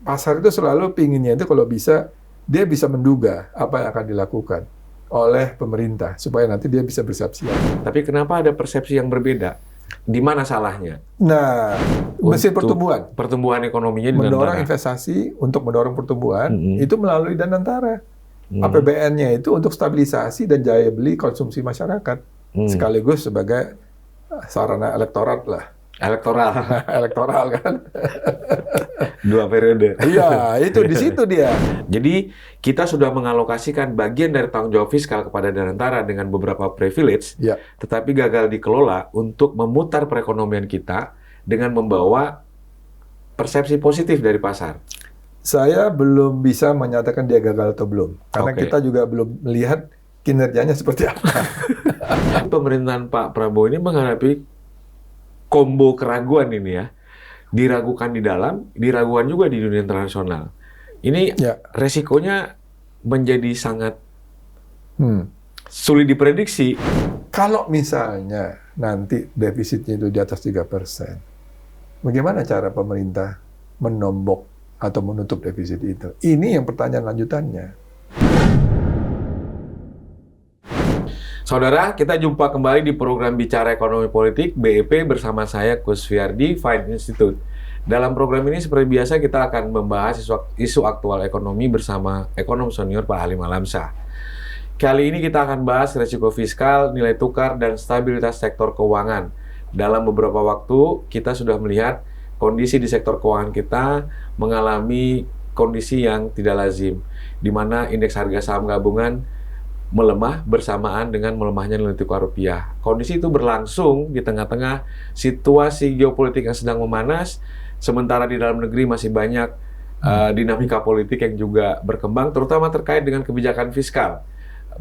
pasar itu selalu pinginnya itu kalau bisa, dia bisa menduga apa yang akan dilakukan oleh pemerintah, supaya nanti dia bisa bersiap-siap. Tapi kenapa ada persepsi yang berbeda? Di mana salahnya? Nah, mesin Untuk pertumbuhan. Pertumbuhan ekonominya di Mendorong Danantara. investasi untuk mendorong pertumbuhan, itu melalui Danantara. APBN-nya itu untuk stabilisasi dan daya beli konsumsi masyarakat. Sekaligus sebagai sarana elektoral lah. Elektoral. Elektoral kan. 2 periode. Iya, itu di situ dia. Jadi kita sudah mengalokasikan bagian dari tanggung jawab fiskal kepada Danantara dengan beberapa privilege, Ya. tetapi gagal dikelola untuk memutar perekonomian kita dengan membawa persepsi positif dari pasar. Saya belum bisa menyatakan dia gagal atau belum, karena Oke. kita juga belum melihat kinerjanya seperti apa. Pemerintahan Pak Prabowo ini menghadapi kombo keraguan ini ya. Diragukan di dalam, diragukan juga di dunia internasional. Ini Ya. resikonya menjadi sangat sulit diprediksi. Kalau misalnya nanti defisitnya itu di atas 3%, bagaimana cara pemerintah menombok atau menutup defisit itu? Ini yang pertanyaan lanjutannya. Saudara, kita jumpa kembali di program Bicara Ekonomi Politik BEP bersama saya Kus Fiardi, Fine Institute. Dalam program ini seperti biasa kita akan membahas isu aktual ekonomi bersama ekonom senior Pak Halim Alamsyah. Kali ini kita akan bahas resiko fiskal, nilai tukar, dan stabilitas sektor keuangan. Dalam beberapa waktu kita sudah melihat kondisi di sektor keuangan kita mengalami kondisi yang tidak lazim, di mana indeks harga saham gabungan melemah bersamaan dengan melemahnya nilai tukar rupiah. Kondisi itu berlangsung di tengah-tengah situasi geopolitik yang sedang memanas, sementara di dalam negeri masih banyak dinamika politik yang juga berkembang, terutama terkait dengan kebijakan fiskal.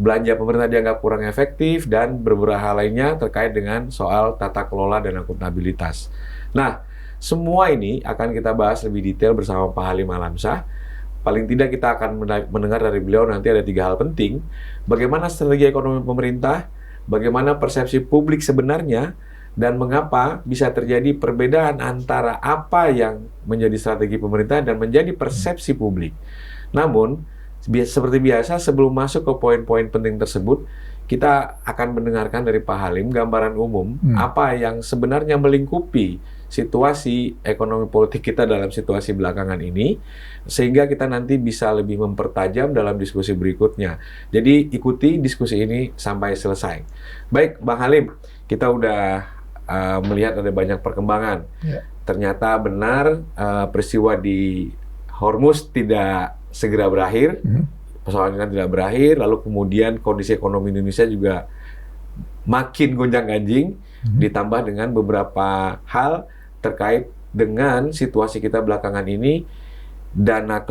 Belanja pemerintah dianggap kurang efektif, dan beberapa hal lainnya terkait dengan soal tata kelola dan akuntabilitas. Nah, semua ini akan kita bahas lebih detail bersama Pak Halim Alamsyah. Paling tidak kita akan mendengar dari beliau nanti ada 3 hal penting. Bagaimana strategi ekonomi pemerintah, bagaimana persepsi publik sebenarnya, dan mengapa bisa terjadi perbedaan antara apa yang menjadi strategi pemerintah dan menjadi persepsi publik. Namun, seperti biasa sebelum masuk ke poin-poin penting tersebut, kita akan mendengarkan dari Pak Halim gambaran umum apa yang sebenarnya melingkupi situasi ekonomi politik kita dalam situasi belakangan ini, sehingga kita nanti bisa lebih mempertajam dalam diskusi berikutnya. Jadi ikuti diskusi ini sampai selesai. Baik, Bang Halim, kita udah melihat ada banyak perkembangan. Ya. Ternyata benar peristiwa di Hormuz tidak segera berakhir, persoalannya tidak berakhir, lalu kemudian kondisi ekonomi Indonesia juga makin gonjang-ganjing, ditambah dengan beberapa hal terkait dengan situasi kita belakangan ini, dana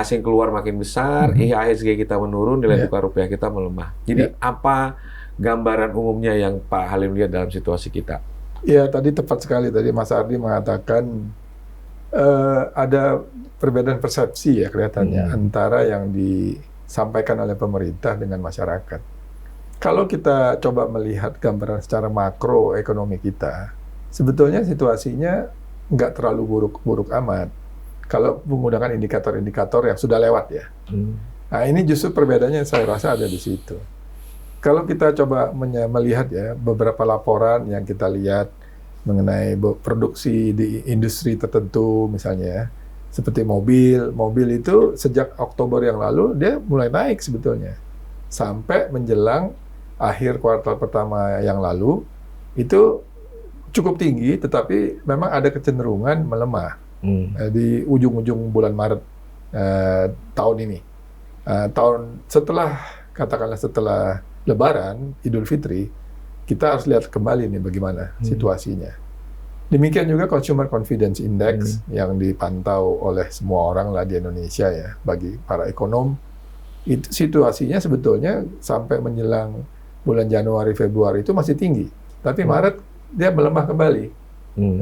asing keluar makin besar, IHSG kita menurun, nilai tukar rupiah kita melemah. Jadi apa gambaran umumnya yang Pak Halim lihat dalam situasi kita? Ya, tadi tepat sekali tadi Mas Ardi mengatakan ada perbedaan persepsi ya kelihatannya antara yang disampaikan oleh pemerintah dengan masyarakat. Kalau kita coba melihat gambaran secara makro ekonomi kita, sebetulnya situasinya nggak terlalu buruk-buruk amat kalau menggunakan indikator-indikator yang sudah lewat ya. Nah, ini justru perbedaannya saya rasa ada di situ. Kalau kita coba melihat ya beberapa laporan yang kita lihat mengenai produksi di industri tertentu misalnya ya, seperti mobil itu sejak Oktober yang lalu dia mulai naik sebetulnya sampai menjelang akhir kuartal pertama yang lalu itu cukup tinggi, tetapi memang ada kecenderungan melemah di ujung-ujung bulan Maret tahun ini. Katakanlah setelah Lebaran, Idul Fitri, kita harus lihat kembali nih bagaimana situasinya. Demikian juga Consumer Confidence Index yang dipantau oleh semua orang lah di Indonesia ya, bagi para ekonom. Itu situasinya sebetulnya sampai menjelang bulan Januari, Februari itu masih tinggi. Tapi Maret dia melemah kembali.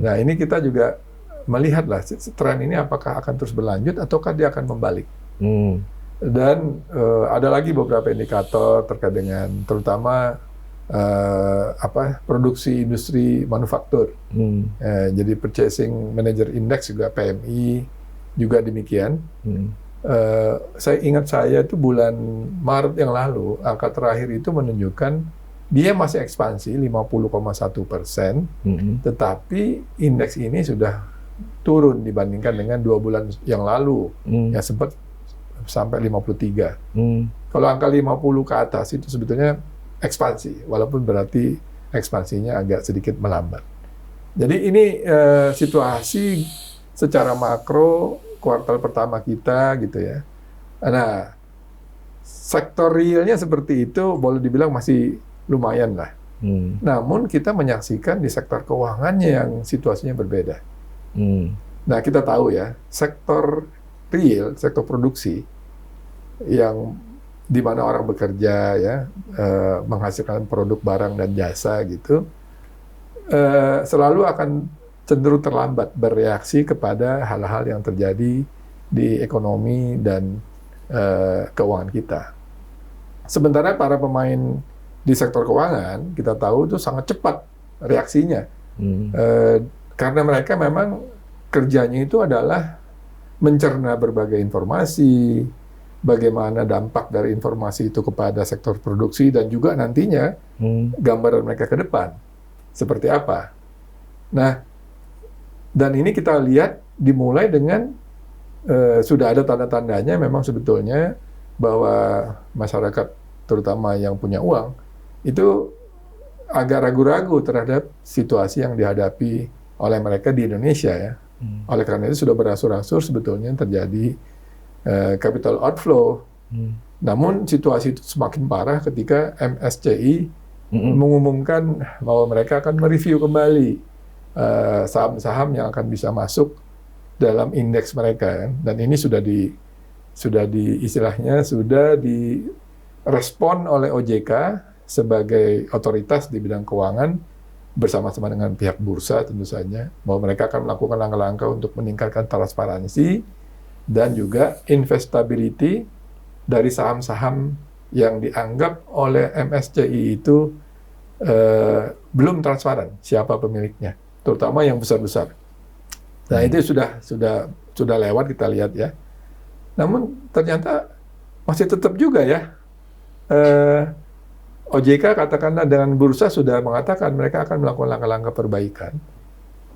Nah, ini kita juga melihatlah tren ini apakah akan terus berlanjut ataukah dia akan membalik. Dan ada lagi beberapa indikator terkait dengan terutama produksi industri manufaktur. Jadi Purchasing Manager Index juga PMI juga demikian. Saya ingat itu bulan Maret yang lalu, angka terakhir itu menunjukkan dia masih ekspansi 50,1%, tetapi indeks ini sudah turun dibandingkan dengan 2 bulan yang lalu, yang sempat sampai 53. Kalau angka 50 ke atas itu sebetulnya ekspansi, walaupun berarti ekspansinya agak sedikit melambat. Jadi ini situasi secara makro kuartal pertama kita gitu ya. Nah, sektor realnya seperti itu boleh dibilang masih lumayan lah. Namun kita menyaksikan di sektor keuangannya yang situasinya berbeda. Nah, kita tahu ya, sektor real, sektor produksi yang di mana orang bekerja ya, menghasilkan produk barang dan jasa gitu, selalu akan cenderung terlambat bereaksi kepada hal-hal yang terjadi di ekonomi dan keuangan kita. Sementara para pemain di sektor keuangan, kita tahu itu sangat cepat reaksinya. Karena mereka memang kerjanya itu adalah mencerna berbagai informasi, bagaimana dampak dari informasi itu kepada sektor produksi, dan juga nantinya gambaran mereka ke depan. Seperti apa? Nah, dan ini kita lihat dimulai dengan sudah ada tanda-tandanya memang sebetulnya bahwa masyarakat terutama yang punya uang itu agak ragu-ragu terhadap situasi yang dihadapi oleh mereka di Indonesia ya. Oleh karena itu sudah berangsur-angsur sebetulnya terjadi capital outflow. Namun situasi itu semakin parah ketika MSCI mengumumkan bahwa mereka akan mereview kembali saham-saham yang akan bisa masuk dalam indeks mereka kan. Dan ini sudah direspon oleh OJK sebagai otoritas di bidang keuangan bersama-sama dengan pihak bursa tentu saja, bahwa mereka akan melakukan langkah-langkah untuk meningkatkan transparansi dan juga investability dari saham-saham yang dianggap oleh MSCI itu belum transparan siapa pemiliknya, terutama yang besar-besar. Nah, itu sudah lewat, kita lihat ya. Namun ternyata masih tetap juga ya. OJK katakanlah dengan bursa sudah mengatakan mereka akan melakukan langkah-langkah perbaikan.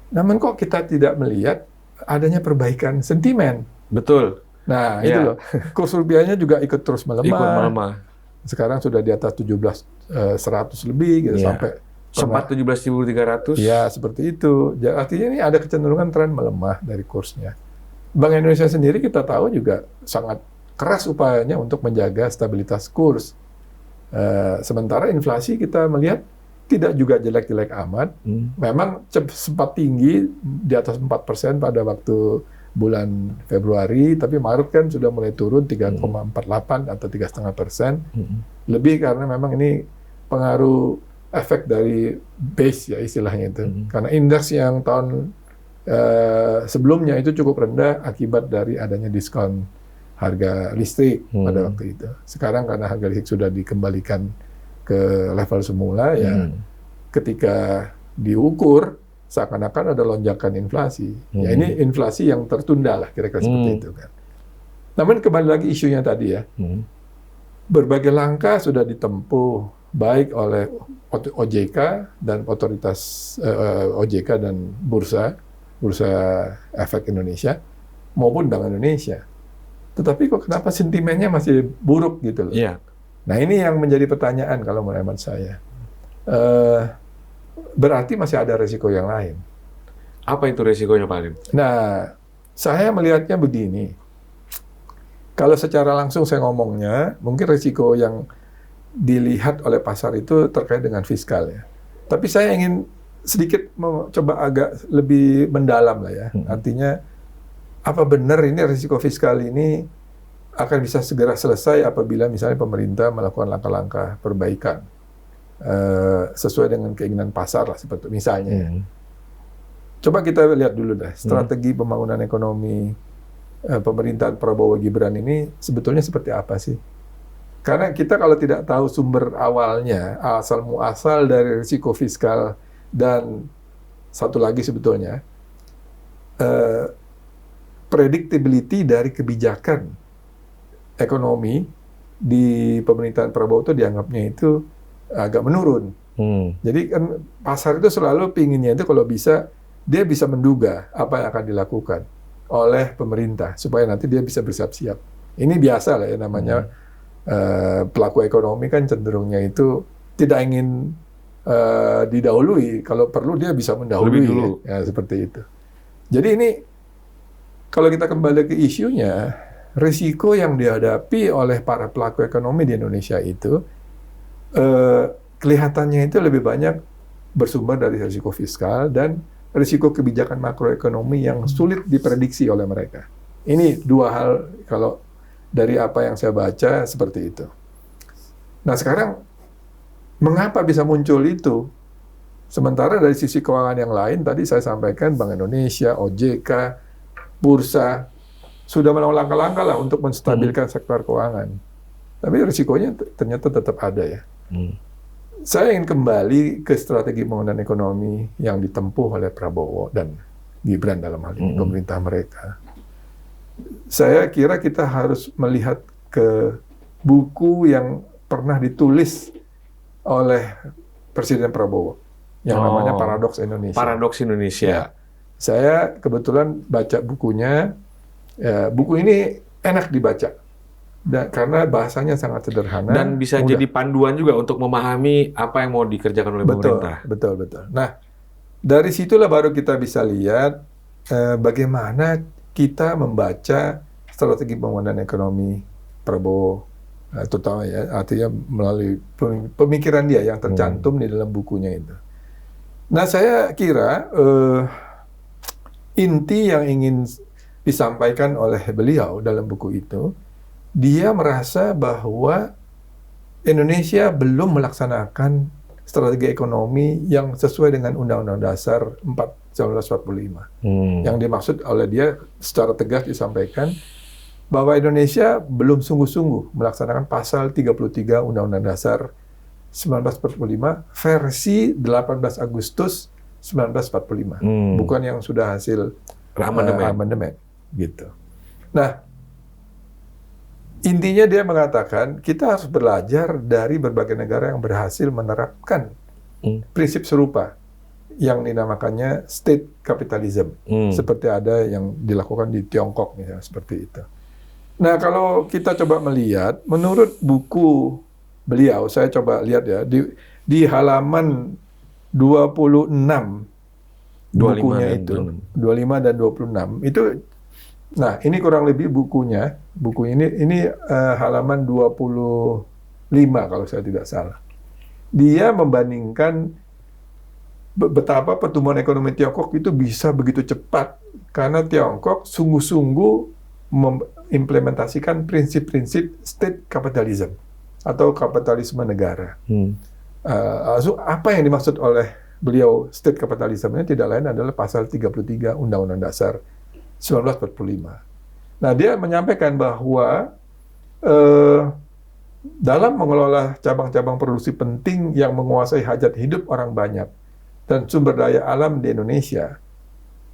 Namun kok kita tidak melihat adanya perbaikan sentimen. Betul. Nah, itu loh. Kurs rupiahnya juga ikut terus melemah. Sekarang sudah di atas 17.100 lebih gitu, sampai sempat 17.300. Ya, seperti itu. Artinya ini ada kecenderungan tren melemah dari kursnya. Bank Indonesia sendiri kita tahu juga sangat keras upayanya untuk menjaga stabilitas kurs. Sementara inflasi kita melihat tidak juga jelek-jelek amat. Memang sempat tinggi di atas 4% pada waktu bulan Februari, tapi Maret kan sudah mulai turun 3,48 atau 3,5%. Lebih karena memang ini pengaruh efek dari base ya istilahnya itu. Karena indeks yang tahun sebelumnya itu cukup rendah akibat dari adanya diskon harga listrik pada waktu itu. Sekarang karena harga listrik sudah dikembalikan ke level semula ya, ketika diukur seakan-akan ada lonjakan inflasi. Ya ini inflasi yang tertunda lah kira-kira seperti itu kan. Namun kembali lagi isunya tadi ya, berbagai langkah sudah ditempuh baik oleh OJK dan otoritas OJK dan Bursa Efek Indonesia maupun Bank Indonesia. Tetapi kok kenapa sentimennya masih buruk gitu loh? Yeah. Nah ini yang menjadi pertanyaan kalau menurut saya. Berarti masih ada resiko yang lain. Apa itu resikonya Pak Alim? Nah, saya melihatnya begini. Kalau secara langsung saya ngomongnya, mungkin resiko yang dilihat oleh pasar itu terkait dengan fiskal ya. Tapi saya ingin sedikit coba agak lebih mendalam lah ya. Artinya, apa benar ini risiko fiskal ini akan bisa segera selesai apabila misalnya pemerintah melakukan langkah-langkah perbaikan sesuai dengan keinginan pasar lah seperti misalnya. Coba kita lihat dulu dah strategi pembangunan ekonomi pemerintahan Prabowo Gibran ini sebetulnya seperti apa sih? Karena kita kalau tidak tahu sumber awalnya, asal muasal dari risiko fiskal, dan satu lagi sebetulnya predictability dari kebijakan ekonomi di pemerintahan Prabowo itu dianggapnya itu agak menurun. Jadi kan pasar itu selalu pinginnya itu kalau bisa dia bisa menduga apa yang akan dilakukan oleh pemerintah supaya nanti dia bisa bersiap-siap. Ini biasa lah ya namanya pelaku ekonomi kan cenderungnya itu tidak ingin didahului. Kalau perlu dia bisa mendahului. Lebih dulu. Ya, seperti itu. Jadi ini kalau kita kembali ke isunya, risiko yang dihadapi oleh para pelaku ekonomi di Indonesia itu kelihatannya itu lebih banyak bersumber dari risiko fiskal dan risiko kebijakan makroekonomi yang sulit diprediksi oleh mereka. Ini dua hal kalau dari apa yang saya baca seperti itu. Nah sekarang, mengapa bisa muncul itu? Sementara dari sisi keuangan yang lain, tadi saya sampaikan Bank Indonesia, OJK, Bursa, sudah melakukan langkah-langkah lah untuk menstabilkan sektor keuangan. Tapi risikonya ternyata tetap ada ya. Saya ingin kembali ke strategi pembangunan ekonomi yang ditempuh oleh Prabowo dan Gibran dalam hal ini, pemerintah mereka. Saya kira kita harus melihat ke buku yang pernah ditulis oleh Presiden Prabowo, yang namanya Paradoks Indonesia. Paradoks Indonesia. Ya. Saya kebetulan baca bukunya, buku ini enak dibaca. Karena bahasanya sangat sederhana dan bisa mudah. jadi panduan juga untuk memahami apa yang mau dikerjakan oleh pemerintah. Betul. Nah, dari situlah baru kita bisa lihat bagaimana kita membaca strategi pembangunan ekonomi Prabowo, terutama ya, artinya melalui pemikiran dia yang tercantum di dalam bukunya itu. Nah, saya kira inti yang ingin disampaikan oleh beliau dalam buku itu, dia merasa bahwa Indonesia belum melaksanakan strategi ekonomi yang sesuai dengan Undang-Undang Dasar 1945. Yang dimaksud oleh dia secara tegas disampaikan bahwa Indonesia belum sungguh-sungguh melaksanakan pasal 33 Undang-Undang Dasar 1945 versi 18 Agustus 1945. Bukan yang sudah hasil amandemen gitu. Nah, intinya dia mengatakan kita harus belajar dari berbagai negara yang berhasil menerapkan prinsip serupa yang dinamakannya state capitalism, seperti ada yang dilakukan di Tiongkok misalnya seperti itu. Nah kalau kita coba melihat, menurut buku beliau, saya coba lihat ya di halaman 26 bukunya itu, 25 dan 26 itu. Nah, ini kurang lebih bukunya. Buku ini halaman 25 kalau saya tidak salah. Dia membandingkan betapa pertumbuhan ekonomi Tiongkok itu bisa begitu cepat karena Tiongkok sungguh-sungguh mengimplementasikan prinsip-prinsip state capitalism atau kapitalisme negara. Apa yang dimaksud oleh beliau state capitalism ini tidak lain adalah pasal 33 Undang-Undang Dasar 1945. Nah, dia menyampaikan bahwa dalam mengelola cabang-cabang produksi penting yang menguasai hajat hidup orang banyak dan sumber daya alam di Indonesia,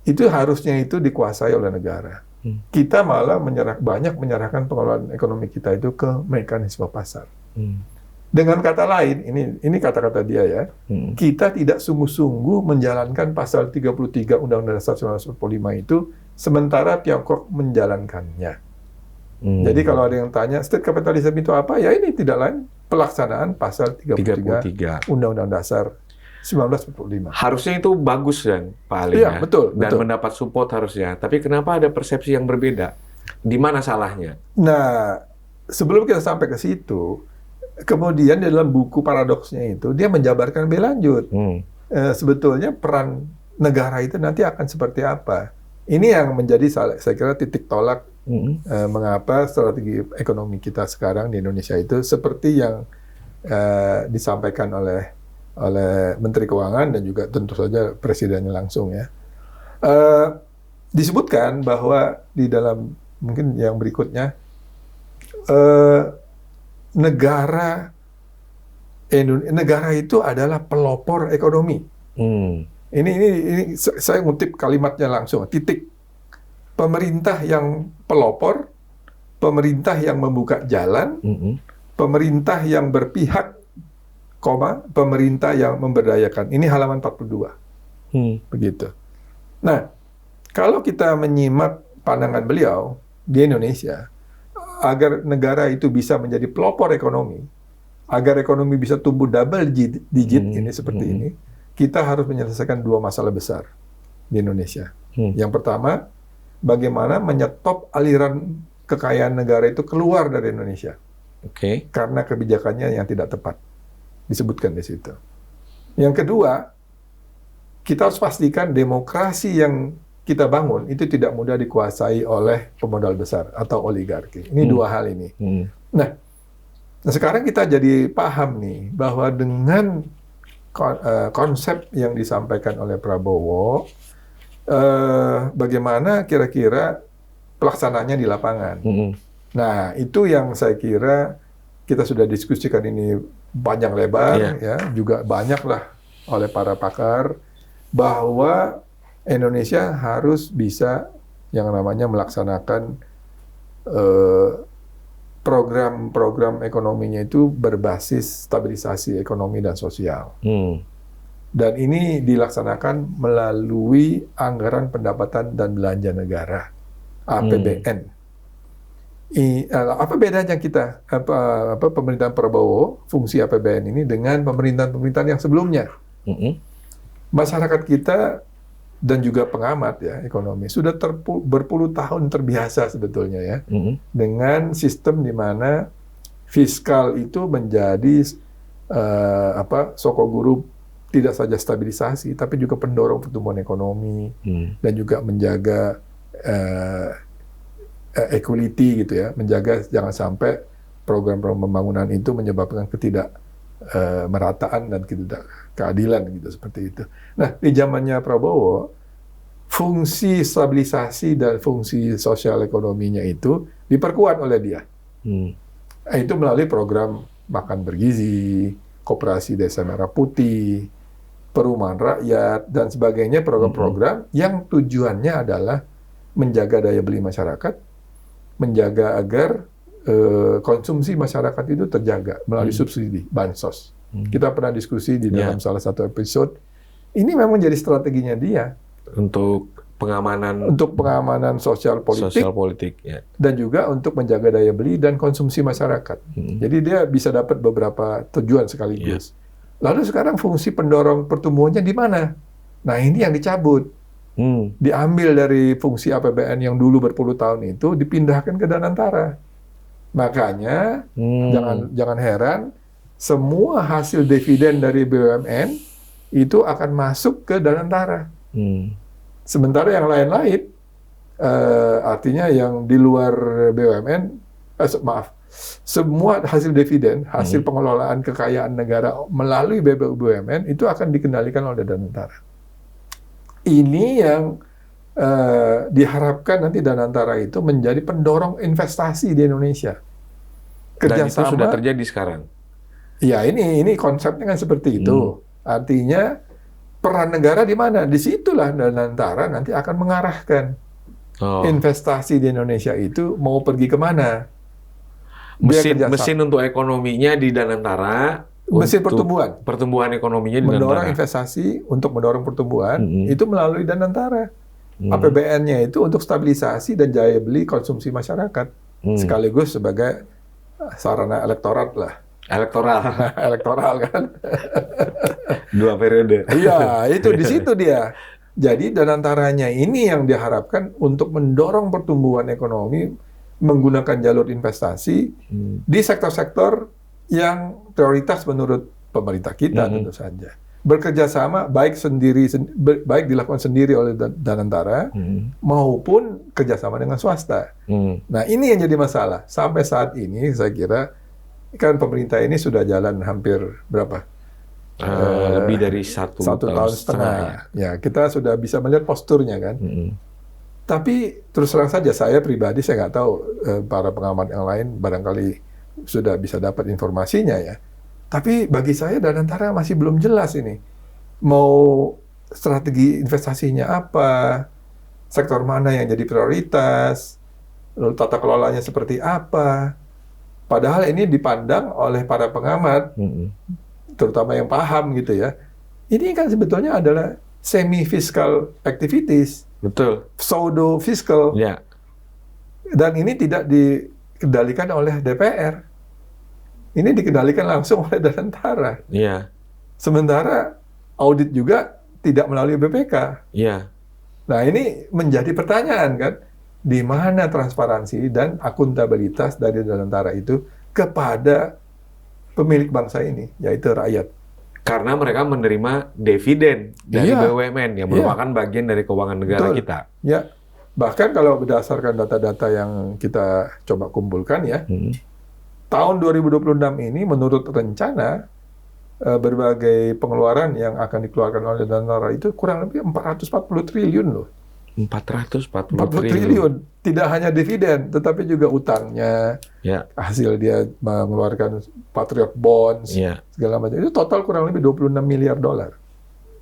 itu harusnya itu dikuasai oleh negara. Kita malah banyak menyerahkan pengelolaan ekonomi kita itu ke mekanisme pasar. Dengan kata lain, ini kata-kata dia ya, kita tidak sungguh-sungguh menjalankan pasal 33 Undang-Undang Dasar 1945 itu, sementara Tiongkok menjalankannya. Jadi kalau ada yang tanya, state capitalism itu apa? Ya ini tidak lain pelaksanaan pasal 33 Undang-Undang Dasar 1945. Harusnya itu bagus kan, Pak Ali? Iya, betul. Dan mendapat support harusnya. Tapi kenapa ada persepsi yang berbeda? Di mana salahnya? Nah, sebelum kita sampai ke situ, kemudian di dalam buku paradoksnya itu, dia menjabarkan lebih lanjut. Sebetulnya peran negara itu nanti akan seperti apa? Ini yang menjadi, saya kira, titik tolak mengapa strategi ekonomi kita sekarang di Indonesia itu seperti yang disampaikan oleh Menteri Keuangan dan juga tentu saja Presidennya langsung ya. Disebutkan bahwa di dalam mungkin yang berikutnya, negara itu adalah pelopor ekonomi. Ini saya ngutip kalimatnya langsung, titik. pemerintah yang pelopor, pemerintah yang membuka jalan, pemerintah yang berpihak, pemerintah yang memberdayakan. Ini halaman 42. Begitu. Nah, kalau kita menyimak pandangan beliau di Indonesia, agar negara itu bisa menjadi pelopor ekonomi, agar ekonomi bisa tumbuh double digit ini seperti ini, kita harus menyelesaikan 2 masalah besar di Indonesia. Yang pertama, bagaimana menyetop aliran kekayaan negara itu keluar dari Indonesia. Karena kebijakannya yang tidak tepat. Disebutkan di situ. Yang kedua, kita harus pastikan demokrasi yang kita bangun itu tidak mudah dikuasai oleh pemodal besar atau oligarki. Ini 2 hal ini. Nah, sekarang kita jadi paham nih bahwa dengan konsep yang disampaikan oleh Prabowo, bagaimana kira-kira pelaksananya di lapangan. Nah, itu yang saya kira kita sudah diskusikan ini panjang lebar, ya, juga banyaklah oleh para pakar, bahwa Indonesia harus bisa yang namanya melaksanakan program-program ekonominya itu berbasis stabilisasi ekonomi dan sosial. Dan ini dilaksanakan melalui anggaran pendapatan dan belanja negara, APBN. Apa bedanya kita, pemerintahan Prabowo, fungsi APBN ini dengan pemerintahan-pemerintahan yang sebelumnya? Masyarakat kita dan juga pengamat ya ekonomi sudah berpuluh tahun terbiasa sebetulnya ya dengan sistem di mana fiskal itu menjadi sokoguru tidak saja stabilisasi tapi juga pendorong pertumbuhan ekonomi dan juga menjaga equality gitu ya, menjaga jangan sampai program-program pembangunan itu menyebabkan merataan dan keadilan gitu seperti itu. Nah, di zamannya Prabowo, fungsi stabilisasi dan fungsi sosial ekonominya itu diperkuat oleh dia. Itu melalui program makan bergizi, koperasi desa merah putih, perumahan rakyat dan sebagainya, program-program yang tujuannya adalah menjaga daya beli masyarakat, menjaga agar konsumsi masyarakat itu terjaga melalui subsidi, bansos. Kita pernah diskusi di dalam salah satu episode. Ini memang jadi strateginya dia untuk pengamanan sosial politik, dan juga untuk menjaga daya beli dan konsumsi masyarakat. Jadi dia bisa dapat beberapa tujuan sekaligus. Lalu sekarang fungsi pendorong pertumbuhannya di mana? Nah, ini yang dicabut. Diambil dari fungsi APBN yang dulu berpuluh tahun itu dipindahkan ke Danantara. Makanya jangan heran semua hasil dividen dari BUMN itu akan masuk ke Danantara. Sementara yang lain-lain, artinya yang di luar BUMN, semua hasil dividen, hasil pengelolaan kekayaan negara melalui BUMN itu akan dikendalikan oleh Danantara. Ini yang diharapkan nanti Danantara itu menjadi pendorong investasi di Indonesia. Dan itu sudah terjadi sekarang. Ya, ini konsepnya kan seperti itu. Artinya peran negara di mana? Disitulah Danantara nanti akan mengarahkan investasi di Indonesia itu mau pergi kemana. Mesin untuk ekonominya di Danantara. Mesin pertumbuhan ekonominya di mendorong Danantara. Investasi untuk mendorong pertumbuhan itu melalui Danantara. APBN-nya itu untuk stabilisasi dan daya beli konsumsi masyarakat, sekaligus sebagai sarana elektoral lah. Elektoral kan. 2 periode. Iya, itu di situ dia. Jadi Danantaranya ini yang diharapkan untuk mendorong pertumbuhan ekonomi menggunakan jalur investasi di sektor-sektor yang prioritas menurut pemerintah kita tentu saja. Bekerja sama baik dilakukan sendiri oleh Danantara maupun kerjasama dengan swasta. Nah, ini yang jadi masalah. Sampai saat ini saya kira kan pemerintah ini sudah jalan hampir berapa? Lebih dari satu tahun setengah. Ya, kita sudah bisa melihat posturnya kan. Tapi terus terang saja saya pribadi saya nggak tahu para pengamat yang lain barangkali sudah bisa dapat informasinya ya. Tapi bagi saya Danantara masih belum jelas ini. Mau strategi investasinya apa? sektor mana yang jadi prioritas, lalu tata kelolanya seperti apa. Padahal ini dipandang oleh para pengamat, terutama yang paham gitu ya. Ini kan sebetulnya adalah semi-fiscal activities, Betul. pseudo-fiscal. Ya. Dan ini tidak dikendalikan oleh DPR. Ini dikendalikan langsung oleh Danantara. Iya. Sementara audit juga tidak melalui BPK. Iya. Nah, ini menjadi pertanyaan kan, di mana transparansi dan akuntabilitas dari Danantara itu kepada pemilik bangsa ini, yaitu rakyat. Karena mereka menerima dividen dari Iya. BUMN yang merupakan bagian dari keuangan negara Betul. kita. Ya, bahkan kalau berdasarkan data-data yang kita coba kumpulkan ya, tahun 2026 ini menurut rencana berbagai pengeluaran yang akan dikeluarkan oleh Danantara itu kurang lebih 440 triliun loh. 440 40 triliun. Tidak hanya dividen, tetapi juga utangnya, Ya. hasil dia mengeluarkan Patriot Bonds, Ya. segala macam. Itu total kurang lebih 26 miliar dolar.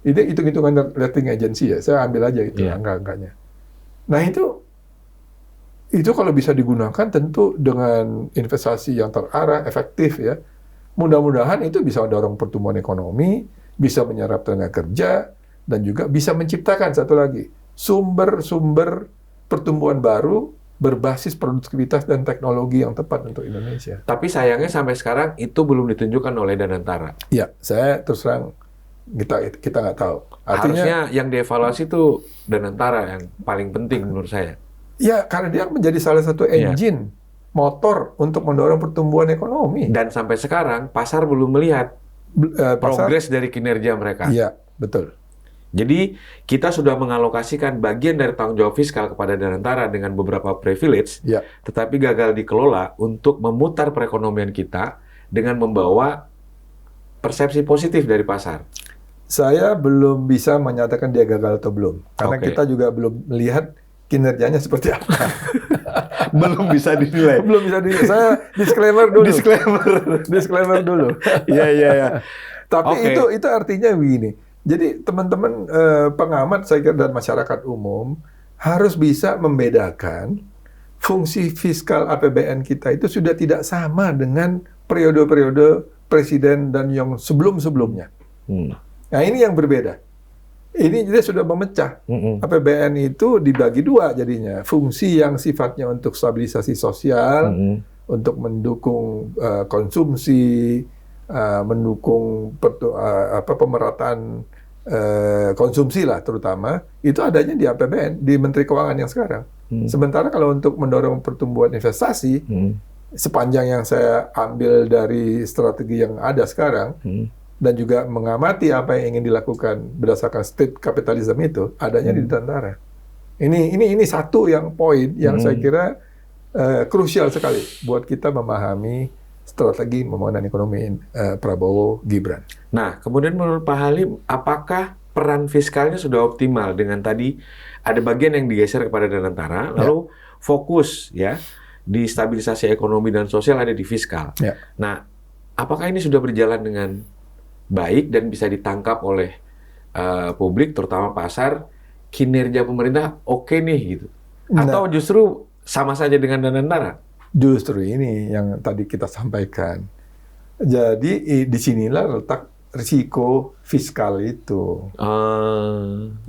Itu hitung-hitungan rating agency ya. Saya ambil aja itu Iya. angka-angkanya. Nah itu kalau bisa digunakan tentu dengan investasi yang terarah, efektif ya. Mudah-mudahan itu bisa mendorong pertumbuhan ekonomi, bisa menyerap tenaga kerja, dan juga bisa menciptakan satu lagi, sumber-sumber pertumbuhan baru berbasis produktivitas dan teknologi yang tepat untuk Indonesia. Tapi sayangnya sampai sekarang itu belum ditunjukkan oleh Danantara. Ya, saya terus terang kita nggak tahu. Artinya, Harusnya yang dievaluasi itu Danantara yang paling penting menurut saya. ya karena dia menjadi salah satu engine, motor untuk mendorong pertumbuhan ekonomi. Dan sampai sekarang pasar belum melihat progres dari kinerja mereka. Iya, betul. Jadi kita sudah mengalokasikan bagian dari tanggung jawab fiskal kepada Danantara dengan beberapa privilege, Ya. tetapi gagal dikelola untuk memutar perekonomian kita dengan membawa persepsi positif dari pasar. Saya belum bisa menyatakan dia gagal atau belum, karena Oke. kita juga belum melihat kinerjanya seperti apa. Belum bisa dinilai. Belum bisa saya disclaimer dulu. Disclaimer dulu. Iya, iya, iya. Tapi Oke. itu artinya begini. Jadi teman-teman pengamat saya kira dan masyarakat umum harus bisa membedakan fungsi fiskal APBN kita itu sudah tidak sama dengan periode-periode presiden dan yang sebelum-sebelumnya. Nah ini yang berbeda. Ini dia sudah memecah. APBN itu dibagi dua jadinya. Fungsi yang sifatnya untuk stabilisasi sosial, untuk mendukung konsumsi, mendukung pemerataan konsumsi lah terutama, itu adanya di APBN, di Menteri Keuangan yang sekarang. Sementara kalau untuk mendorong pertumbuhan investasi, sepanjang yang saya ambil dari strategi yang ada sekarang, dan juga mengamati apa yang ingin dilakukan berdasarkan state capitalism itu, adanya di Danantara. Ini satu yang poin yang saya kira krusial sekali buat kita memahami strategi pembangunan ekonomi Prabowo Gibran. Nah, kemudian menurut Pak Halim, apakah peran fiskalnya sudah optimal dengan tadi ada bagian yang digeser kepada Danantara, lalu fokus ya di stabilisasi ekonomi dan sosial ada di fiskal. Ya. Nah, apakah ini sudah berjalan dengan baik dan bisa ditangkap oleh publik, terutama pasar, kinerja pemerintah oke nih gitu? Atau justru sama saja dengan Danantara? Justru ini yang tadi kita sampaikan. Jadi disinilah letak risiko fiskal itu.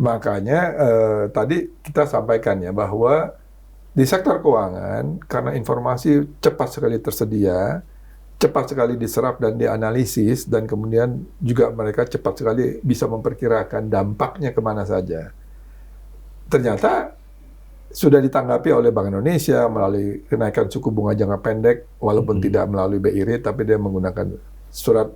Makanya tadi kita sampaikan ya bahwa di sektor keuangan karena informasi cepat sekali tersedia, cepat sekali diserap dan dianalisis, dan kemudian juga mereka cepat sekali bisa memperkirakan dampaknya kemana saja. Ternyata sudah ditanggapi oleh Bank Indonesia melalui kenaikan suku bunga jangka pendek, walaupun tidak melalui BI Rate, tapi dia menggunakan surat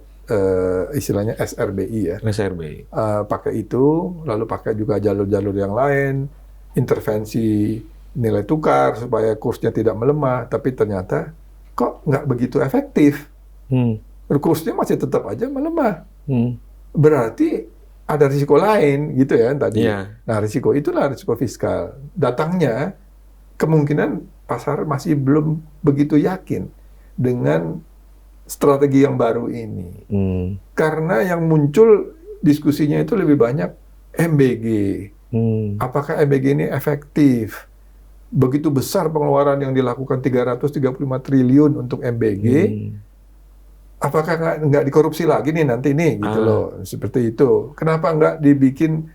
istilahnya SRBI ya. SRBI. Pakai itu, lalu pakai juga jalur-jalur yang lain, intervensi nilai tukar supaya kursnya tidak melemah, tapi ternyata kok nggak begitu efektif. Kursnya masih tetap aja melemah. Berarti ada risiko lain gitu ya tadi. Yeah. Nah, risiko itulah risiko fiskal. Datangnya kemungkinan pasar masih belum begitu yakin dengan strategi yang baru ini. Karena yang muncul diskusinya itu lebih banyak MBG, Apakah MBG ini efektif? Begitu besar pengeluaran yang dilakukan 335 triliun untuk MBG, apakah nggak dikorupsi lagi nih nanti nih gitu loh, seperti itu. Kenapa nggak dibikin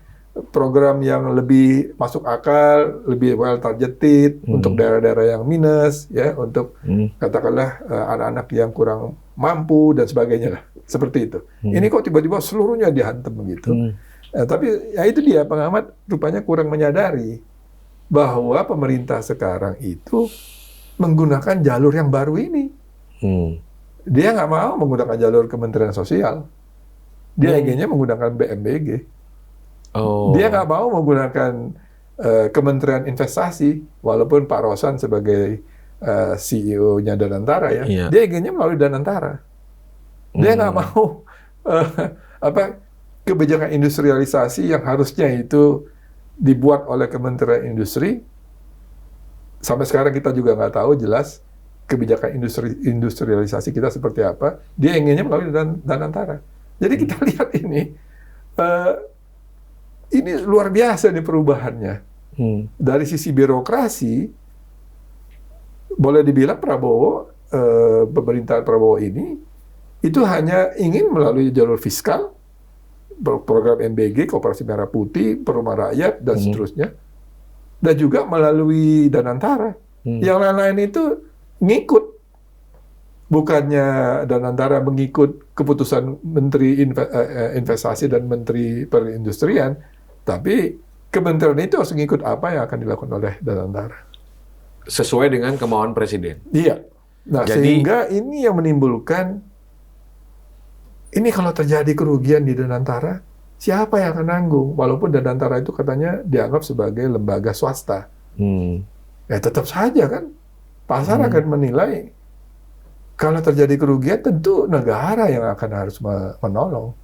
program yang lebih masuk akal, lebih well targeted untuk daerah-daerah yang minus, ya, untuk katakanlah anak-anak yang kurang mampu dan sebagainya lah, seperti itu. Ini kok tiba-tiba seluruhnya dihantam begitu. Tapi ya itu dia, pengamat rupanya kurang menyadari bahwa pemerintah sekarang itu menggunakan jalur yang baru ini. Dia nggak mau menggunakan jalur Kementerian Sosial. Dia inginnya menggunakan BMBG. Dia nggak mau menggunakan Kementerian Investasi, walaupun Pak Rosan sebagai CEO-nya Danantara ya, dia inginnya melalui Danantara. Dia nggak mau kebijakan industrialisasi yang harusnya itu dibuat oleh Kementerian Industri. Sampai sekarang kita juga nggak tahu jelas kebijakan industrialisasi kita seperti apa. Dia inginnya melalui Danantara. Jadi kita lihat ini luar biasa nih perubahannya. Dari sisi birokrasi, boleh dibilang pemerintahan Prabowo ini itu hanya ingin melalui jalur fiskal, program MBG, Koperasi Merah Putih, Perumahan Rakyat, dan seterusnya. Dan juga melalui Danantara. Yang lain-lain itu ngikut. Bukannya Danantara mengikut keputusan Menteri Investasi dan Menteri Perindustrian, tapi kementerian itu harus mengikut apa yang akan dilakukan oleh Danantara. Sesuai dengan kemauan Presiden. Iya. Nah, sehingga ini yang menimbulkan, ini kalau terjadi kerugian di Danantara, siapa yang akan nanggung? Walaupun Danantara itu katanya dianggap sebagai lembaga swasta. Ya tetap saja kan, pasar akan menilai, kalau terjadi kerugian tentu negara yang akan harus menolong.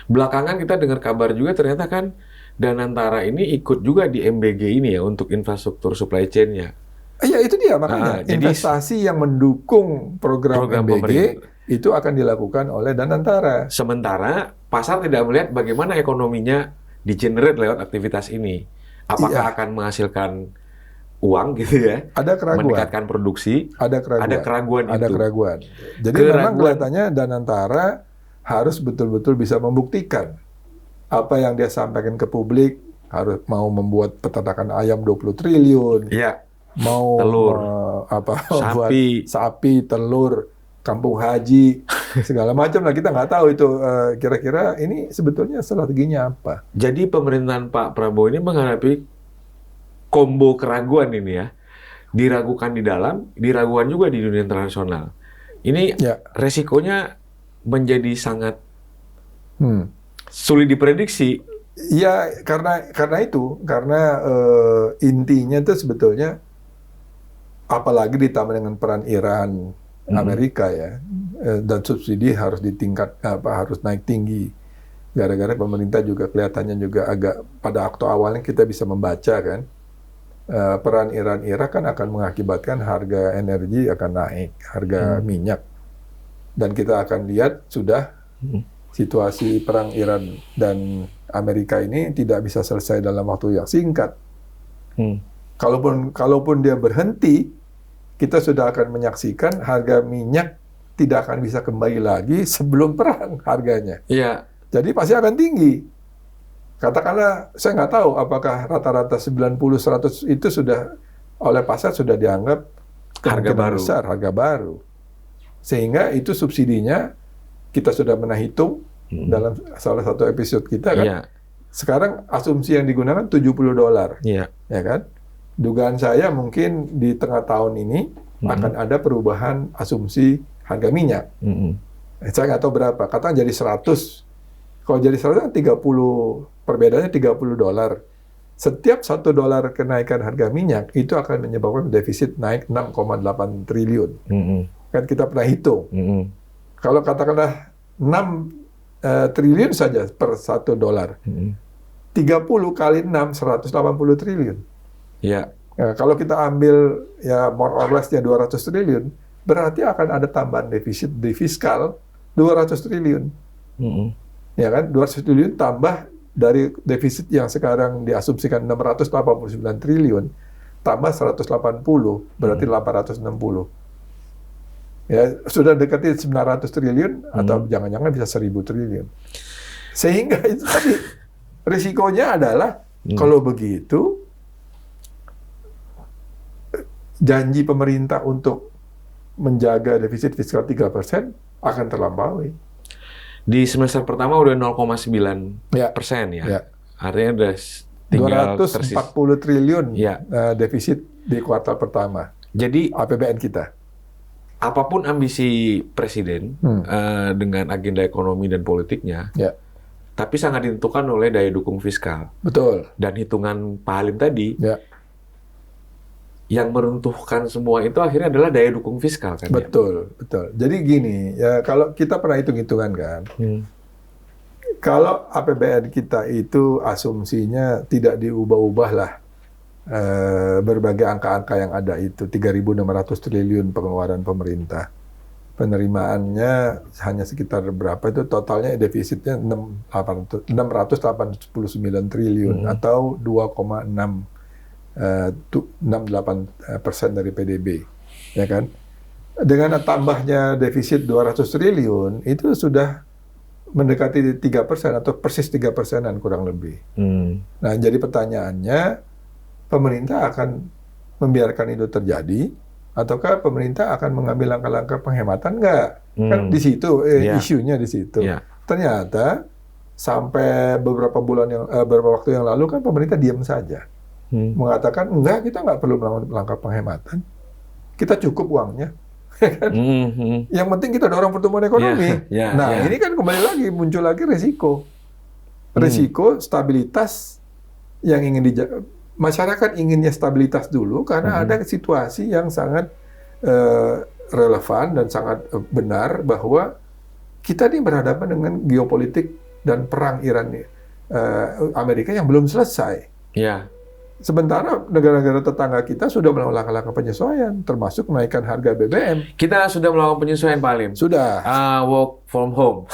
Belakangan kita dengar kabar juga ternyata kan Danantara ini ikut juga di MBG ini ya untuk infrastruktur supply chain-nya. Iya itu dia makanya investasi yang mendukung program MBG pemerintah itu akan dilakukan oleh Danantara. Sementara pasar tidak melihat bagaimana ekonominya di-generate lewat aktivitas ini. Apakah akan menghasilkan uang gitu ya? Ada keraguan. Meningkatkan produksi. Ada keraguan. Ada keraguan itu. Ada keraguan. Jadi memang kelihatannya Danantara harus betul-betul bisa membuktikan apa yang dia sampaikan ke publik, harus mau membuat peternakan ayam 20 triliun. Iya. Mau telur, sapi, telur, kampung haji, segala macam lah, kita nggak tahu itu kira-kira ini sebetulnya strateginya apa. Jadi pemerintahan Pak Prabowo ini menghadapi combo keraguan ini ya, diragukan di dalam, diragukan juga di dunia internasional. Ini resikonya menjadi sangat sulit diprediksi. Ya karena intinya itu sebetulnya, apalagi ditambah dengan peran Iran, Amerika ya, dan subsidi harus harus naik tinggi. Gara-gara pemerintah juga kelihatannya juga agak, pada waktu awalnya kita bisa membaca kan, peran Iran-Irak kan akan mengakibatkan harga energi akan naik, harga minyak. Dan kita akan lihat sudah situasi perang Iran dan Amerika ini tidak bisa selesai dalam waktu yang singkat. Kalaupun dia berhenti, kita sudah akan menyaksikan harga minyak tidak akan bisa kembali lagi sebelum perang harganya. Iya. Jadi pasti akan tinggi. Katakanlah, saya nggak tahu apakah rata-rata 90-100 itu sudah oleh pasar sudah dianggap harga baru. Besar, harga baru. Sehingga itu subsidinya kita sudah pernah hitung dalam salah satu episode kita kan. Iya. Sekarang asumsi yang digunakan $70. Iya. Ya kan? Dugaan saya mungkin di tengah tahun ini akan ada perubahan asumsi harga minyak. Saya nggak tahu berapa. Katakan jadi 100. Kalau jadi 100 kan 30, perbedaannya $30. Setiap $1 kenaikan harga minyak itu akan menyebabkan defisit naik 6,8 triliun. Kan kita pernah hitung. Kalau katakanlah 6 triliun saja per $1. 30 kali 6, 180 triliun. Ya. Nah, kalau kita ambil ya more or less-nya 200 triliun, berarti akan ada tambahan defisit di fiskal 200 triliun. Ya kan? 200 triliun tambah dari defisit yang sekarang diasumsikan 689 triliun, tambah 180, berarti 860. Ya, sudah dekati 900 triliun, atau jangan-jangan bisa 1000 triliun. Sehingga itu tadi, risikonya adalah, kalau begitu, janji pemerintah untuk menjaga defisit fiskal 3% akan terlampaui. Di semester pertama udah 0,9% ya. Ya. Artinya udah tinggal 240 triliun Ya. Defisit di kuartal pertama Jadi APBN kita. apapun ambisi presiden dengan agenda ekonomi dan politiknya, Ya, tapi sangat ditentukan oleh daya dukung fiskal. betul. Dan hitungan Pak Halim tadi, Ya, yang meruntuhkan semua itu akhirnya adalah daya dukung fiskal kan? Ya? betul, betul. Jadi gini, ya kalau kita pernah hitung-hitungan kan, kalau APBN kita itu asumsinya tidak diubah-ubah lah, berbagai angka-angka yang ada itu, 3.600 triliun pengeluaran pemerintah. Penerimaannya hanya sekitar berapa itu, totalnya defisitnya 689 triliun atau 2,68% dari PDB, ya kan? Dengan tambahnya defisit 200 triliun itu sudah mendekati 3% atau persis 3%-an kurang lebih. Nah, jadi pertanyaannya, pemerintah akan membiarkan itu terjadi, ataukah pemerintah akan mengambil langkah-langkah penghematan? Nggak. Kan di situ isunya di situ. Ternyata sampai beberapa waktu yang lalu kan pemerintah diam saja, mengatakan enggak, kita nggak perlu melakukan langkah penghematan, kita cukup uangnya. Yang penting kita dorong pertumbuhan ekonomi. Ini kan kembali lagi muncul lagi resiko stabilitas yang ingin masyarakat inginnya stabilitas dulu karena ada situasi yang sangat relevan dan sangat benar bahwa kita ini berhadapan dengan geopolitik dan perang Iran Amerika yang belum selesai. Sementara negara-negara tetangga kita sudah melakukan langkah-langkah penyesuaian, termasuk menaikkan harga BBM. Kita sudah melakukan penyesuaian, Pak Halim? Sudah. Work from home.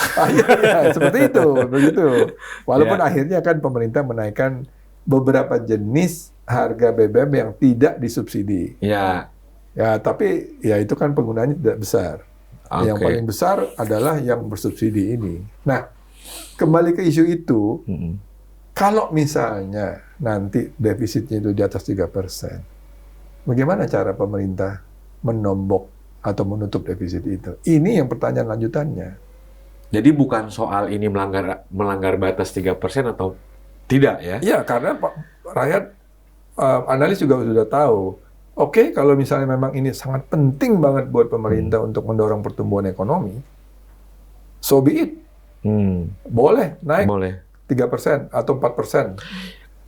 Seperti itu, begitu. Walaupun akhirnya kan pemerintah menaikkan beberapa jenis harga BBM yang tidak disubsidi. Ya, tapi ya itu kan penggunaannya tidak besar. Yang paling besar adalah yang bersubsidi ini. Nah, kembali ke isu itu, kalau misalnya nanti defisitnya itu di atas 3%, bagaimana cara pemerintah menombok atau menutup defisit itu? Ini yang pertanyaan lanjutannya. Jadi bukan soal ini melanggar batas 3% atau tidak ya? Iya, karena rakyat, analis juga sudah tahu. Oke, kalau misalnya memang ini sangat penting banget buat pemerintah untuk mendorong pertumbuhan ekonomi, so be it. Boleh naik 3% atau 4%.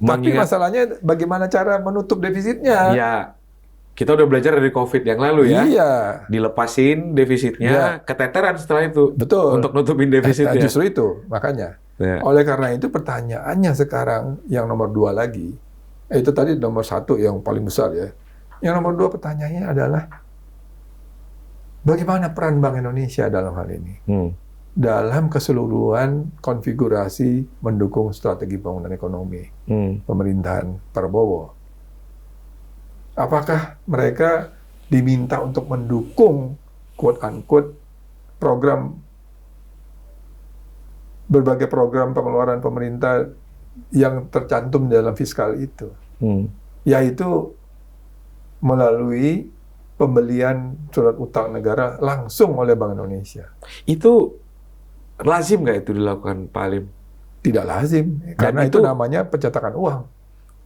Tapi masalahnya bagaimana cara menutup defisitnya? Ya, kita udah belajar dari COVID yang lalu ya. Iya. Dilepasin defisitnya, keteteran setelah itu. Betul. Untuk nutupin defisitnya. Justru itu, makanya. Oleh karena itu pertanyaannya sekarang yang nomor 2 lagi, itu tadi nomor 1 yang paling besar ya. Yang nomor 2 pertanyaannya adalah, bagaimana peran Bank Indonesia dalam hal ini? Dalam keseluruhan konfigurasi mendukung strategi pembangunan ekonomi pemerintahan Prabowo. Apakah mereka diminta untuk mendukung quote-unquote berbagai program pengeluaran pemerintah yang tercantum dalam fiskal itu, yaitu melalui pembelian surat utang negara langsung oleh Bank Indonesia. Itu lazim nggak itu dilakukan, Pak Halim? Tidak lazim, karena itu namanya pencetakan uang.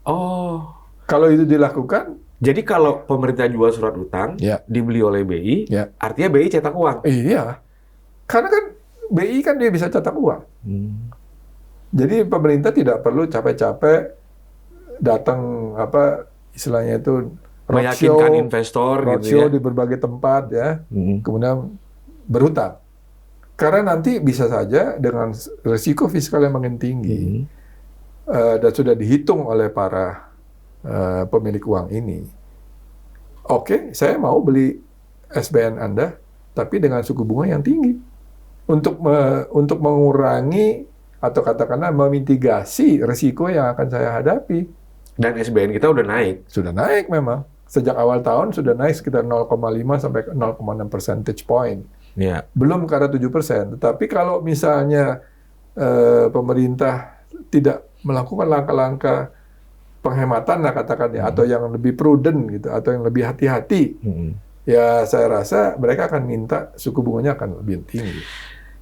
Oh. Kalau itu dilakukan, jadi kalau pemerintah jual surat utang, dibeli oleh BI, artinya BI cetak uang? Iya, karena kan BI kan dia bisa cetak uang. Jadi pemerintah tidak perlu capek-capek datang istilahnya itu meyakinkan investor gitu ya, di berbagai tempat ya, kemudian berhutang. Karena nanti bisa saja dengan risiko fiskal yang makin tinggi dan sudah dihitung oleh para pemilik uang ini. Oke, saya mau beli SBN Anda, tapi dengan suku bunga yang tinggi untuk mengurangi atau katakanlah memitigasi risiko yang akan saya hadapi. Dan SBN kita udah naik. Sudah naik memang. Sejak awal tahun sudah naik sekitar 0,5 sampai 0,6 percentage point. Ya. Belum ke arah 7%. Tetapi kalau misalnya pemerintah tidak melakukan langkah-langkah penghematan lah katakan ya, atau yang lebih prudent gitu, atau yang lebih hati-hati, ya saya rasa mereka akan minta suku bunganya akan lebih tinggi.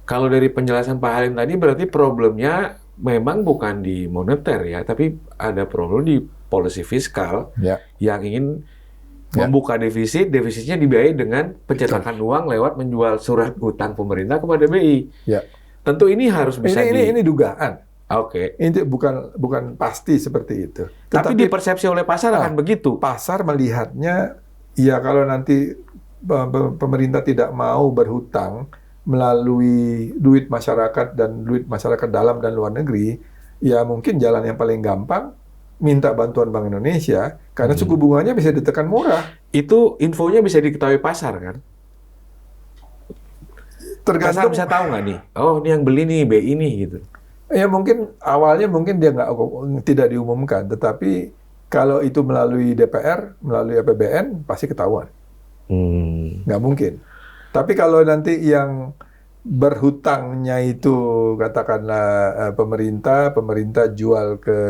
Kalau dari penjelasan Pak Halim tadi berarti problemnya memang bukan di moneter ya, tapi ada problem di policy fiskal yang ingin membuka defisit, defisitnya dibiayai dengan pencetakan uang lewat menjual surat utang pemerintah kepada BI. Tentu ini harus bisa ini dugaan. Oke. Ini bukan pasti seperti itu. Tapi dipersepsi oleh pasar akan begitu. Pasar melihatnya ya kalau nanti pemerintah tidak mau berhutang melalui duit masyarakat dan duit masyarakat dalam dan luar negeri, ya mungkin jalan yang paling gampang minta bantuan Bank Indonesia karena suku bunganya bisa ditekan murah. Itu infonya bisa diketahui pasar kan? Tergantung. Pasar bisa tahu nggak nih? Oh, ini yang beli nih BI nih gitu. Ya mungkin awalnya mungkin dia tidak diumumkan, tetapi kalau itu melalui DPR, melalui APBN pasti ketahuan. Nggak mungkin. Tapi kalau nanti yang berhutangnya itu katakanlah pemerintah jual ke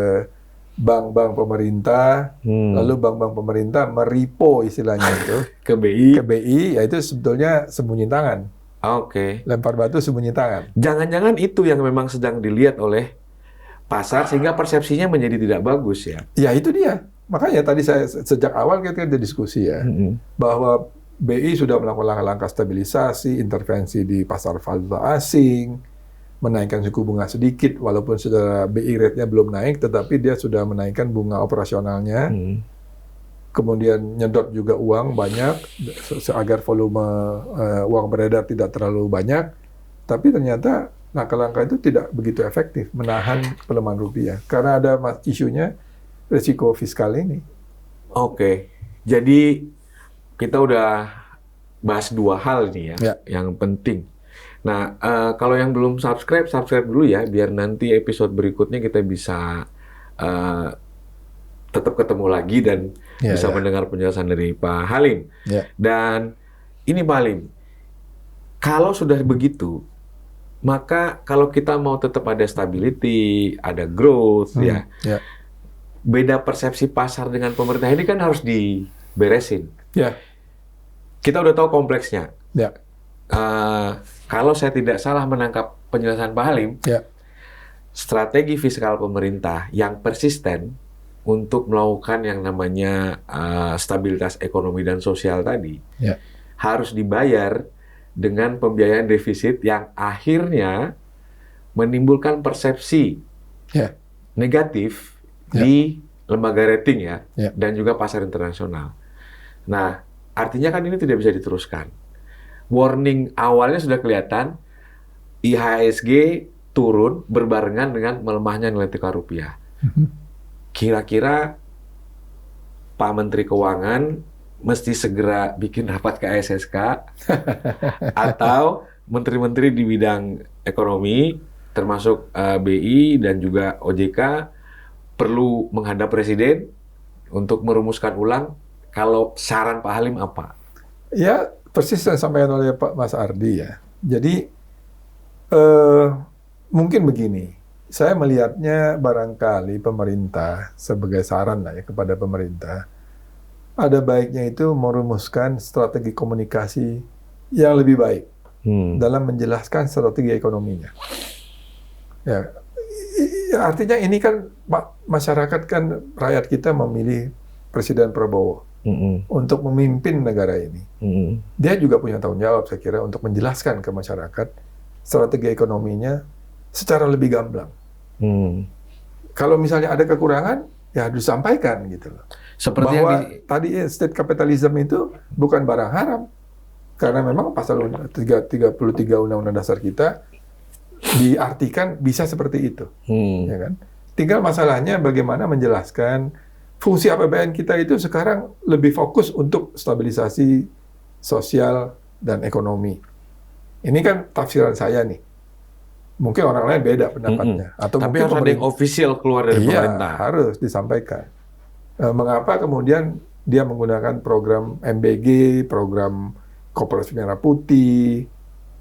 bank-bank pemerintah, lalu bank-bank pemerintah meripo istilahnya itu ke BI, ya itu sebetulnya sembunyi tangan. Oke. Lempar batu sembunyi tangan. Jangan-jangan itu yang memang sedang dilihat oleh pasar sehingga persepsinya menjadi tidak bagus ya? Ya itu dia. Makanya tadi saya sejak awal kita diskusi ya bahwa BI sudah melakukan langkah-langkah stabilisasi, intervensi di pasar valuta asing, menaikkan suku bunga sedikit, walaupun secara BI rate-nya belum naik, tetapi dia sudah menaikkan bunga operasionalnya. Kemudian nyedot juga uang banyak, agar volume uang beredar tidak terlalu banyak. Tapi ternyata langkah-langkah itu tidak begitu efektif menahan pelemahan rupiah, karena ada isunya risiko fiskal ini. Oke, jadi kita udah bahas dua hal nih ya, yang penting. Nah, kalau yang belum subscribe dulu ya, biar nanti episode berikutnya kita bisa tetap ketemu lagi dan bisa mendengar penjelasan dari Pak Halim. Dan ini Pak Halim, kalau sudah begitu, maka kalau kita mau tetap ada stability, ada growth, beda persepsi pasar dengan pemerintah ini kan harus diberesin. Kita udah tahu kompleksnya. Kalau saya tidak salah menangkap penjelasan Pak Halim, strategi fiskal pemerintah yang persisten untuk melakukan yang namanya stabilitas ekonomi dan sosial tadi harus dibayar dengan pembiayaan defisit yang akhirnya menimbulkan persepsi negatif di lembaga rating dan juga pasar internasional. Nah, artinya kan ini tidak bisa diteruskan. Warning awalnya sudah kelihatan, IHSG turun berbarengan dengan melemahnya nilai tukar rupiah. Kira-kira Pak Menteri Keuangan mesti segera bikin rapat ke KSSK atau menteri-menteri di bidang ekonomi, termasuk BI dan juga OJK, perlu menghadap Presiden untuk merumuskan ulang. Kalau saran Pak Halim apa? Ya, persis yang disampaikan oleh Pak Mas Ardi ya. Jadi, mungkin begini, saya melihatnya barangkali pemerintah sebagai saran lah ya kepada pemerintah, ada baiknya itu merumuskan strategi komunikasi yang lebih baik dalam menjelaskan strategi ekonominya. Ya, artinya ini kan masyarakat kan, rakyat kita memilih Presiden Prabowo untuk memimpin negara ini. Dia juga punya tanggung jawab saya kira untuk menjelaskan ke masyarakat strategi ekonominya secara lebih gamblang. Kalau misalnya ada kekurangan, ya harus disampaikan gitu loh. Seperti bahwa tadi state capitalism itu bukan barang haram, karena memang pasal 33 Undang-Undang Dasar kita diartikan bisa seperti itu, ya kan? Tinggal masalahnya bagaimana menjelaskan fungsi APBN kita itu sekarang lebih fokus untuk stabilisasi sosial dan ekonomi. Ini kan tafsiran saya nih. Mungkin orang lain beda pendapatnya. Atau Tapi mungkin harus ada yang official keluar dari iya, pemerintah. harus disampaikan. Mengapa kemudian dia menggunakan program MBG, program Koperasi Merah Putih,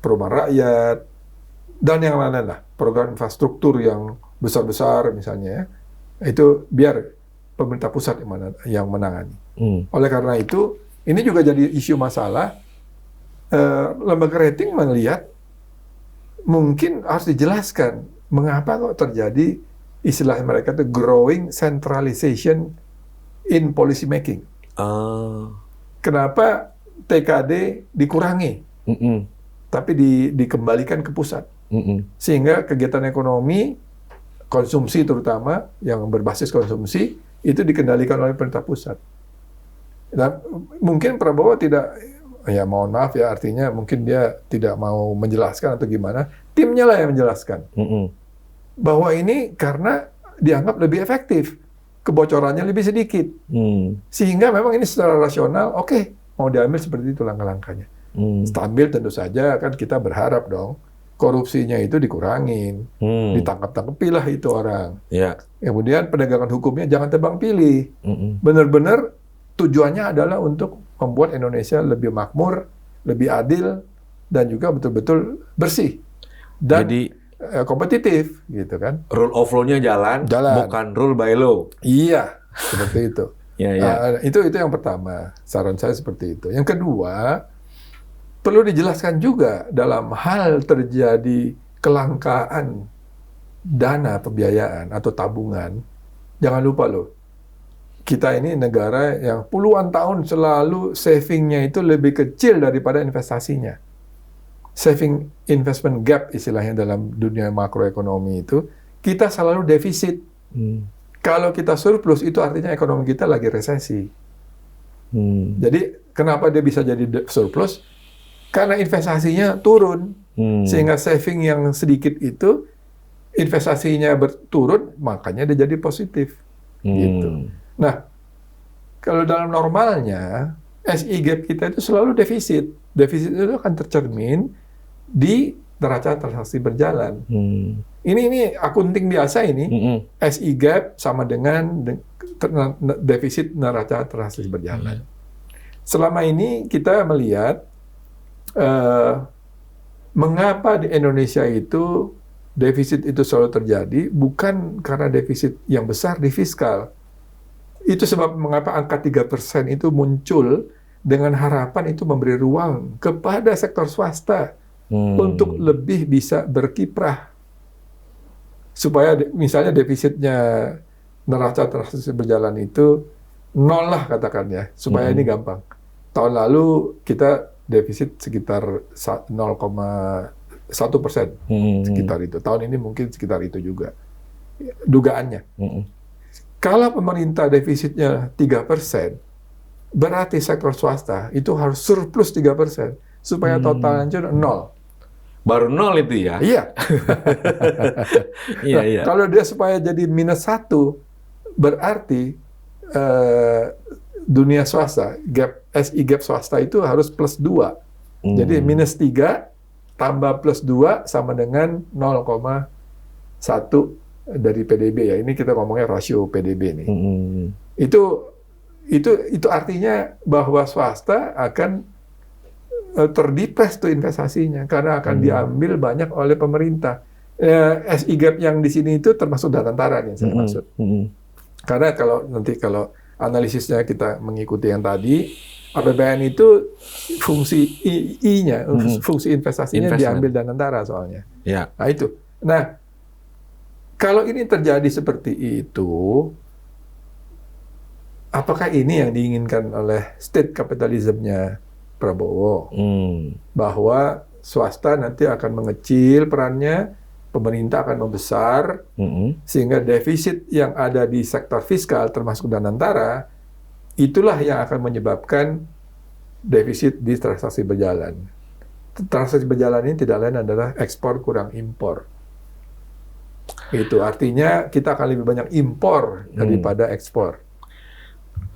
Perumahan Rakyat, dan yang lain-lain lah. Program infrastruktur yang besar-besar misalnya, itu biar pemerintah pusat yang menangani. Oleh karena itu, ini juga jadi isu masalah. Lembaga rating melihat mungkin harus dijelaskan mengapa kok terjadi istilah mereka itu growing centralization in policy making. Kenapa TKD dikurangi, tapi dikembalikan ke pusat, sehingga kegiatan ekonomi, konsumsi terutama yang berbasis konsumsi itu dikendalikan oleh pemerintah pusat. Dan mungkin Prabowo tidak, ya mohon maaf ya, artinya mungkin dia tidak mau menjelaskan atau gimana, timnya lah yang menjelaskan bahwa ini karena dianggap lebih efektif, kebocorannya lebih sedikit, sehingga memang ini secara rasional oke, mau diambil seperti itu langkah-langkahnya. Stabil tentu saja, kan kita berharap dong korupsinya itu dikurangin, ditangkap-tangkepilah itu orang. Kemudian penegakan hukumnya jangan tebang pilih, benar-benar tujuannya adalah untuk membuat Indonesia lebih makmur, lebih adil, dan juga betul-betul bersih dan jadi kompetitif, gitu kan? Rule of law-nya jalan, bukan rule by law. Iya, seperti itu. Itu yang pertama, saran saya seperti itu. Yang kedua, perlu dijelaskan juga dalam hal terjadi kelangkaan dana pembiayaan atau tabungan, jangan lupa loh, kita ini negara yang puluhan tahun selalu savingnya itu lebih kecil daripada investasinya. Saving investment gap istilahnya dalam dunia makroekonomi itu, kita selalu defisit. Kalau kita surplus itu artinya ekonomi kita lagi resesi. Jadi kenapa dia bisa jadi surplus? Karena investasinya turun, sehingga saving yang sedikit itu investasinya turun, makanya dia jadi positif. Gitu. Nah, kalau dalam normalnya SI gap kita itu selalu defisit. Defisit itu akan tercermin di neraca transaksi berjalan. Ini akunting biasa ini. SI gap sama dengan defisit neraca transaksi berjalan. Selama ini kita melihat mengapa di Indonesia itu defisit itu selalu terjadi, bukan karena defisit yang besar di fiskal. Itu sebab mengapa angka 3% itu muncul dengan harapan itu memberi ruang kepada sektor swasta untuk lebih bisa berkiprah. Supaya misalnya defisitnya neraca transaksi berjalan itu 0 lah katakannya, supaya ini gampang. Tahun lalu kita defisit sekitar 0,1%, sekitar itu. Tahun ini mungkin sekitar itu juga, dugaannya. Kalau pemerintah defisitnya 3%, berarti sektor swasta itu harus surplus 3%, supaya totalnya 0. Baru 0 itu ya? Iya. Iya. Kalau dia supaya jadi -1, berarti dunia swasta, SI gap swasta itu harus +2. Jadi -3 tambah +2 sama dengan 0,1 dari PDB ya. Ini kita ngomongnya rasio PDB nih. Itu artinya bahwa swasta akan terdepres tuh investasinya karena akan diambil banyak oleh pemerintah. SI gap yang di sini itu termasuk Danantara nih saya maksud. Karena kalau analisisnya kita mengikuti yang tadi, APBN itu fungsi I-nya, fungsi investasinya diambil Danantara soalnya. Nah itu. Nah, kalau ini terjadi seperti itu, apakah ini yang diinginkan oleh state capitalism-nya Prabowo? Bahwa swasta nanti akan mengecil perannya, pemerintah akan membesar, sehingga defisit yang ada di sektor fiskal termasuk Danantara, itulah yang akan menyebabkan defisit di transaksi berjalan. Transaksi berjalan ini tidak lain adalah ekspor kurang impor. Itu artinya kita akan lebih banyak impor daripada ekspor.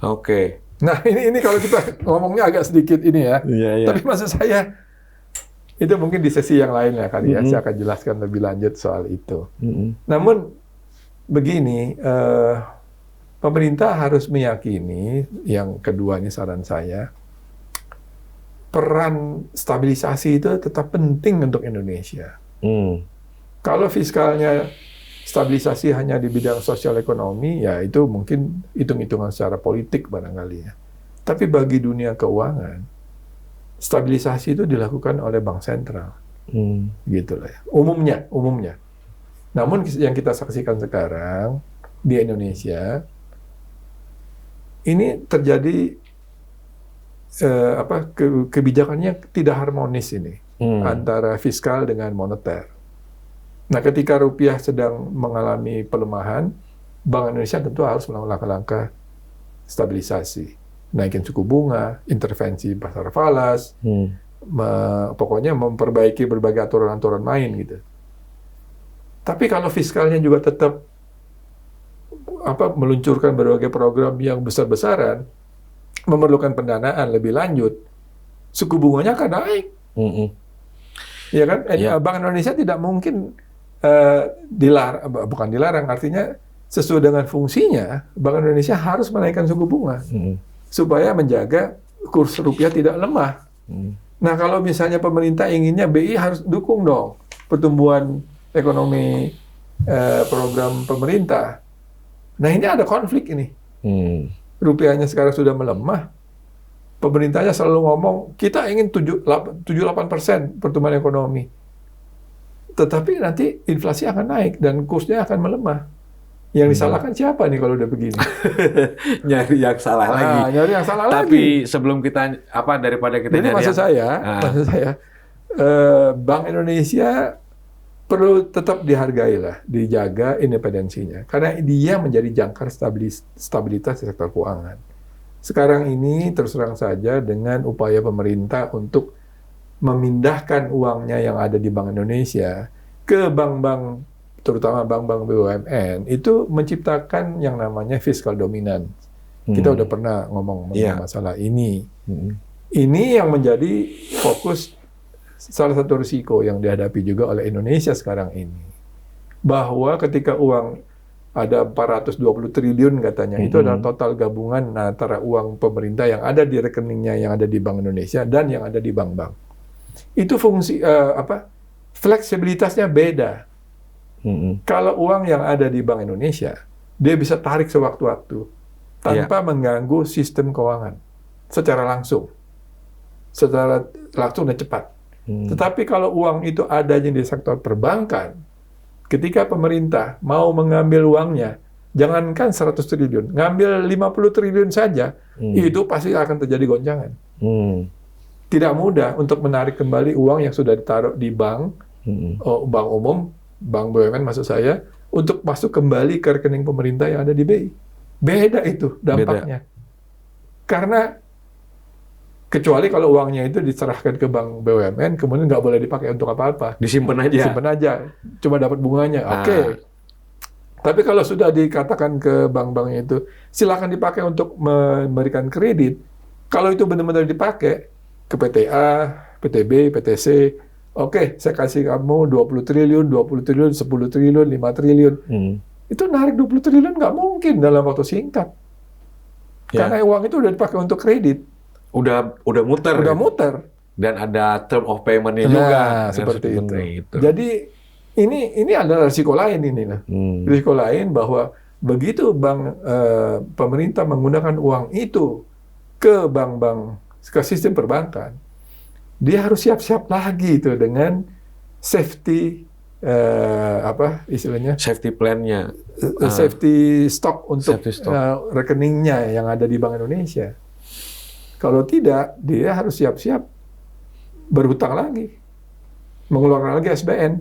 Oke. Nah ini kalau kita ngomongnya agak sedikit ini ya. Iya. Tapi maksud saya itu mungkin di sesi yang lain ya kali ya, saya akan jelaskan lebih lanjut soal itu. Namun begini, pemerintah harus meyakini, yang kedua ini saran saya, peran stabilisasi itu tetap penting untuk Indonesia. Kalau fiskalnya stabilisasi hanya di bidang sosial ekonomi, ya itu mungkin hitung-hitungan secara politik barangkali ya. Tapi bagi dunia keuangan, stabilisasi itu dilakukan oleh bank sentral, gitu lah ya. Umumnya. Namun yang kita saksikan sekarang di Indonesia, ini terjadi kebijakannya tidak harmonis ini antara fiskal dengan moneter. Nah, ketika rupiah sedang mengalami pelemahan, Bank Indonesia tentu harus melakukan langkah-langkah stabilisasi, naikin suku bunga, intervensi pasar falas, pokoknya memperbaiki berbagai aturan-aturan main gitu. Tapi kalau fiskalnya juga tetap meluncurkan berbagai program yang besar-besaran, memerlukan pendanaan lebih lanjut, suku bunganya akan naik. Ya kan? Bank Indonesia tidak mungkin bukan dilarang, artinya sesuai dengan fungsinya, Bank Indonesia harus menaikkan suku bunga supaya menjaga kurs rupiah tidak lemah. Nah, kalau misalnya pemerintah inginnya, BI harus dukung dong pertumbuhan ekonomi program pemerintah. Nah, ini ada konflik ini. Rupiahnya sekarang sudah melemah. Pemerintahnya selalu ngomong, kita ingin 7-8% pertumbuhan ekonomi. Tetapi nanti inflasi akan naik dan kursnya akan melemah. Yang disalahkan siapa nih kalau udah begini? Nyari yang salah lagi. Nyari yang salah lagi. Tapi sebelum kita daripada kita jadi maksud saya, Bank Indonesia perlu tetap dihargai lah, dijaga independensinya, karena dia menjadi jangkar stabilitas di sektor keuangan. Sekarang ini terus terang saja dengan upaya pemerintah untuk memindahkan uangnya yang ada di Bank Indonesia ke bank-bank, terutama bank-bank BUMN, itu menciptakan yang namanya fiskal dominan. Kita udah pernah ngomong masalah ini. Ini yang menjadi fokus salah satu risiko yang dihadapi juga oleh Indonesia sekarang ini. Bahwa ketika uang ada 420 triliun katanya, itu adalah total gabungan antara uang pemerintah yang ada di rekeningnya yang ada di Bank Indonesia dan yang ada di bank-bank. Itu fungsi fleksibilitasnya beda. Kalau uang yang ada di Bank Indonesia, dia bisa tarik sewaktu-waktu tanpa mengganggu sistem keuangan secara langsung dan cepat. Tetapi kalau uang itu adanya di sektor perbankan, ketika pemerintah mau mengambil uangnya, jangankan 100 triliun, ngambil 50 triliun saja, itu pasti akan terjadi goncangan. Tidak mudah untuk menarik kembali uang yang sudah ditaruh di bank, bank umum, bank BUMN maksud saya, untuk masuk kembali ke rekening pemerintah yang ada di BI. Beda itu dampaknya. Karena kecuali kalau uangnya itu diserahkan ke bank BUMN, kemudian nggak boleh dipakai untuk apa-apa. Disimpan aja. Cuma dapat bunganya. Oke. Tapi kalau sudah dikatakan ke bank-banknya itu, silakan dipakai untuk memberikan kredit. Kalau itu benar-benar dipakai ke PTA, PTB, PTC, oke, saya kasih kamu 20 triliun, 10 triliun, 5 triliun. Itu narik 20 triliun nggak mungkin dalam waktu singkat. Karena uang itu udah dipakai untuk kredit. Udah muter. Dan ada term of payment-nya juga. Seperti itu. Jadi ini adalah risiko lain ini lah. Risiko lain bahwa begitu pemerintah menggunakan uang itu ke bank-bank, ke sistem perbankan, dia harus siap-siap lagi itu dengan safety safety plan-nya, safety stock untuk rekeningnya yang ada di Bank Indonesia. Kalau tidak, dia harus siap-siap berhutang lagi, mengeluarkan lagi SBN.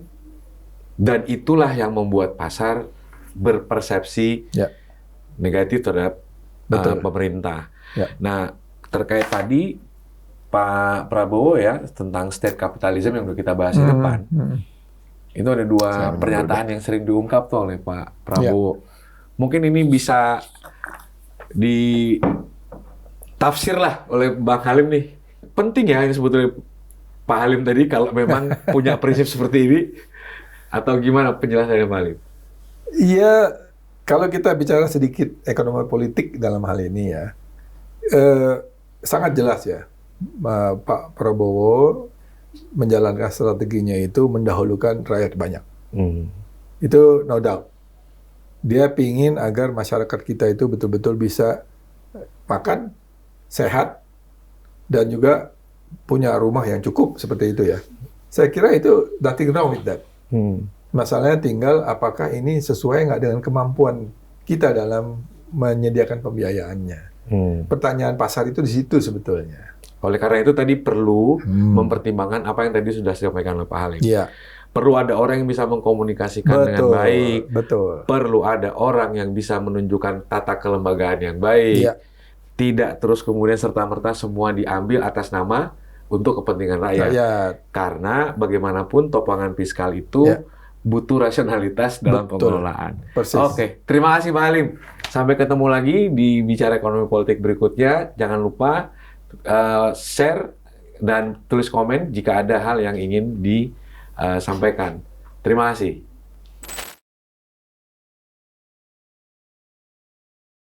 Dan itulah yang membuat pasar berpersepsi negatif terhadap pemerintah. Nah, terkait tadi Pak Prabowo ya tentang state capitalism yang udah kita bahas di depan. Itu ada dua pernyataan yang sering diungkap tuh oleh Pak Prabowo. Mungkin ini bisa ditafsir lah oleh Bang Halim nih. Penting ya ini sebetulnya Pak Halim tadi kalau memang punya prinsip seperti ini, atau gimana penjelasannya Pak Halim? Iya, kalau kita bicara sedikit ekonomi politik dalam hal ini ya, sangat jelas ya, Pak Prabowo menjalankan strateginya itu mendahulukan rakyat banyak. Itu no doubt. Dia pingin agar masyarakat kita itu betul-betul bisa makan, sehat, dan juga punya rumah yang cukup seperti itu ya. Saya kira itu nothing wrong with that. Masalahnya tinggal apakah ini sesuai nggak dengan kemampuan kita dalam menyediakan pembiayaannya. Pertanyaan pasar itu di situ sebetulnya. Oleh karena itu tadi perlu mempertimbangkan apa yang tadi sudah disampaikan oleh Pak Halim. Iya. Perlu ada orang yang bisa mengkomunikasikan dengan baik. Betul. Perlu ada orang yang bisa menunjukkan tata kelembagaan yang baik. Iya. Tidak terus kemudian serta-merta semua diambil atas nama untuk kepentingan rakyat. Karena bagaimanapun topangan fiskal itu butuh rasionalitas dalam pengelolaan. Persis. Oke, terima kasih Pak Halim. Sampai ketemu lagi di Bicara Ekonomi Politik berikutnya. Jangan lupa share dan tulis komen jika ada hal yang ingin disampaikan. Terima kasih.